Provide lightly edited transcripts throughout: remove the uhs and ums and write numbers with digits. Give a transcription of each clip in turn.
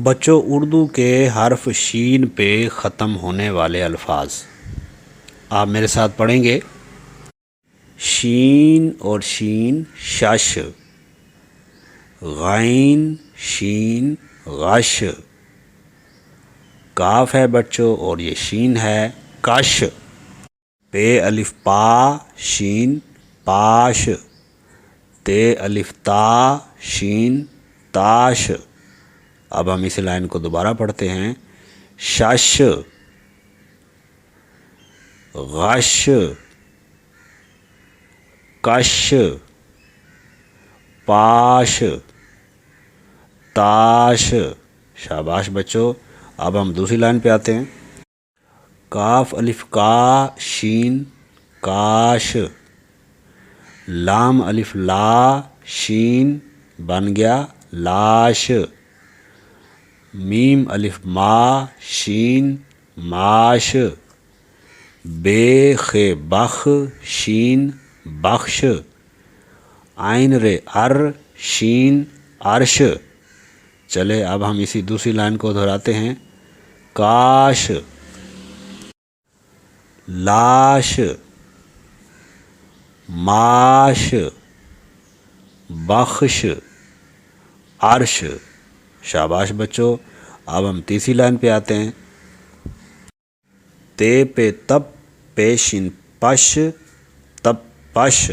بچوں، اردو کے حرف شین پہ ختم ہونے والے الفاظ آپ میرے ساتھ پڑھیں گے۔ شین اور شین شش، غین شین غش، کاف ہے بچوں اور یہ شین ہے کش، پے الف پا شین پاش، تے الف تا شین تاش۔ اب ہم اس لائن کو دوبارہ پڑھتے ہیں۔ شش، غش، کش، پاش، تاش۔ شاباش بچوں۔ اب ہم دوسری لائن پہ آتے ہیں۔ کاف الف کا شین کاش، لام الف لا شین بن گیا لاش، میم الف ما شین ماش، بے خ بخ شین بخش، عین رے ار شین عرش۔ چلے اب ہم اسی دوسری لائن کو دہراتے ہیں۔ کاش، لاش، ماش، بخش، عرش۔ شاباش بچوں۔ اب ہم تیسری لائن پہ آتے ہیں۔ تے پہ تب پیشین پش تب پش،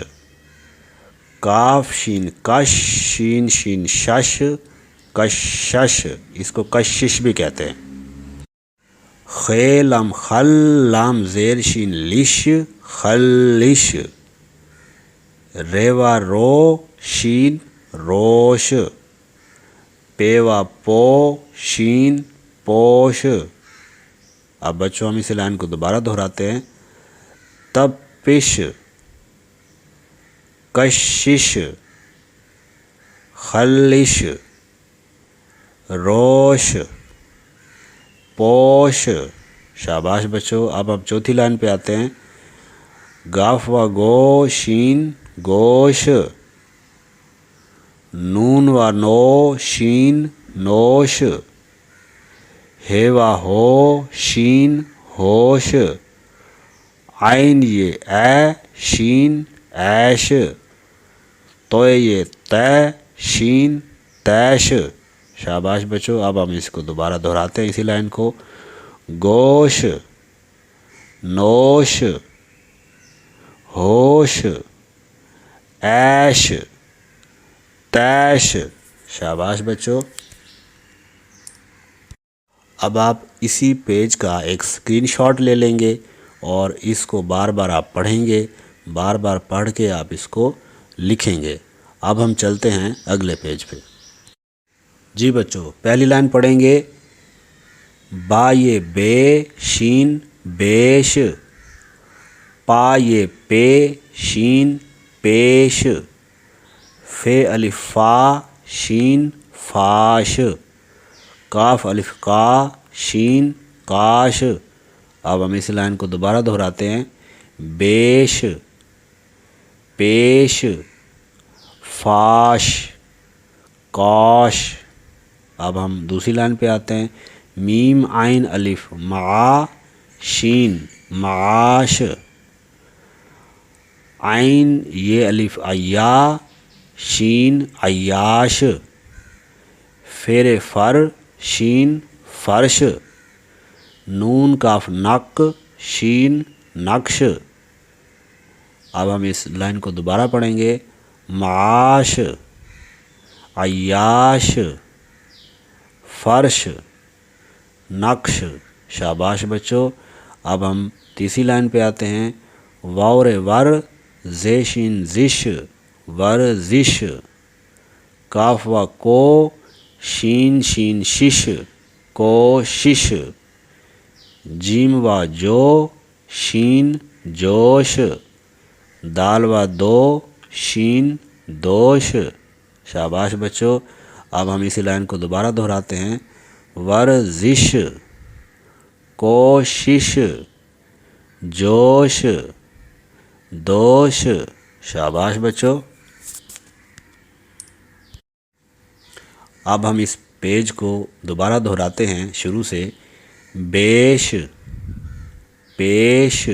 کاف شین کش شین شین شش کشش، اس کو کشش بھی کہتے ہیں۔ خے لام خل لام زیر شین لش خلش، ریوا رو شین روش، پیوا پو شین پوش۔ اب بچوں ہم اس لائن کو دوبارہ دہراتے ہیں۔ تب پش، کشش، خلش، روش، پوش۔ شاباش بچوں۔ اب ہم چوتھی لائن پہ آتے ہیں۔ گاف و گو شین گوش، نون و نو شین نوش، ہے و ہو شین ہوش، عین یہ اے شین ایش، تو یہ تے شین تیش۔ شاباش بچوں۔ اب ہم اس کو دوبارہ دہراتے ہیں اسی لائن کو۔ گوش، نوش، ہوش، ایش، تیش۔ شاباش بچوں۔ اب آپ اسی پیج کا ایک اسکرین شاٹ لے لیں گے اور اس کو بار بار آپ پڑھیں گے، بار بار پڑھ کے آپ اس کو لکھیں گے۔ اب ہم چلتے ہیں اگلے پیج پہ۔ جی بچوں، پہلی لائن پڑھیں گے۔ با یہ بے شین بیش، پا یہ پے شین پیش، فے الف فا شین فاش، کاف الف کا شین کاش۔ اب ہم اس لائن کو دوبارہ دہراتے ہیں۔ بیش، پیش، فاش، کاش۔ اب ہم دوسری لائن پہ آتے ہیں۔ میم عین الف مع شین معاش، عین یہ الف عیا شین عیاش، فیر فر شین فرش، نون کاف نق شین نقش۔ اب ہم اس لائن کو دوبارہ پڑھیں گے۔ معاش، عیاش، فرش، نقش۔ شاباش بچوں۔ اب ہم تیسری لائن پہ آتے ہیں۔ واور ور زیشین زش ورزش، کاف و کو شین شین شش کوشش، جیم و جو شین جوش، دال و دو شین دوش۔ شاباش بچوں۔ اب ہم اسی لائن کو دوبارہ دہراتے ہیں۔ ورزش، کوشش، جوش، دوش۔ شاباش بچوں۔ اب ہم اس پیج کو دوبارہ دہراتے ہیں شروع سے۔ بیش، پیش،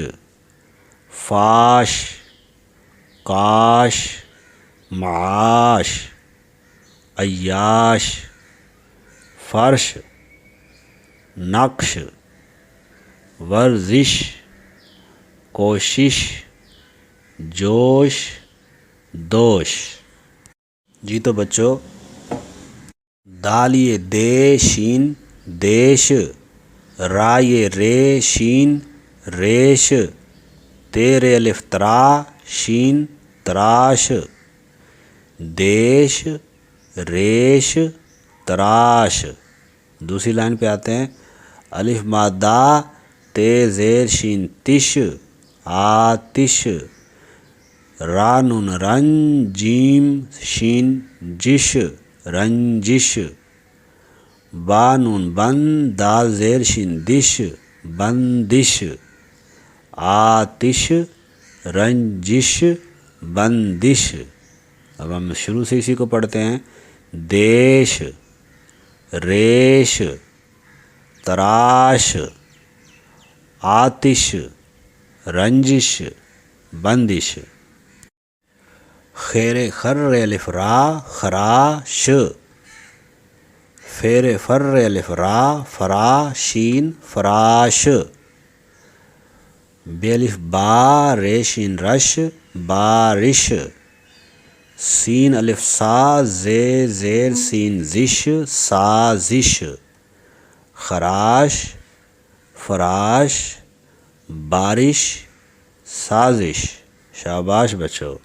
فاش، کاش، معاش، عیاش، فرش، نقش، ورزش، کوشش، جوش، دوش۔ جی تو بچوں، دالیے دے شین دیش، رائے رے شین ریش، تیرے الف ترا شین تراش، دیش، ریش، تراش۔ دوسری لائن پہ آتے ہیں۔ الف مادہ تے زیر شین تش، آتش، را نون رن جیم شین جش، رنجش، با نون بن دال زیر شین دش، بندش، آتش، رنجش، بندش۔ اب ہم شروع سے اسی کو پڑھتے ہیں۔ دیش، ریش، تراش، آتش، رنجش، بندش۔ خیر خر الف را خراش، فیر فر الف را فرا شین فراش، بے الف با رے شین رش بارش، سین الف سا زے زیر سین زش سازش، خراش، فراش، بارش، سازش۔ شاباش بچو۔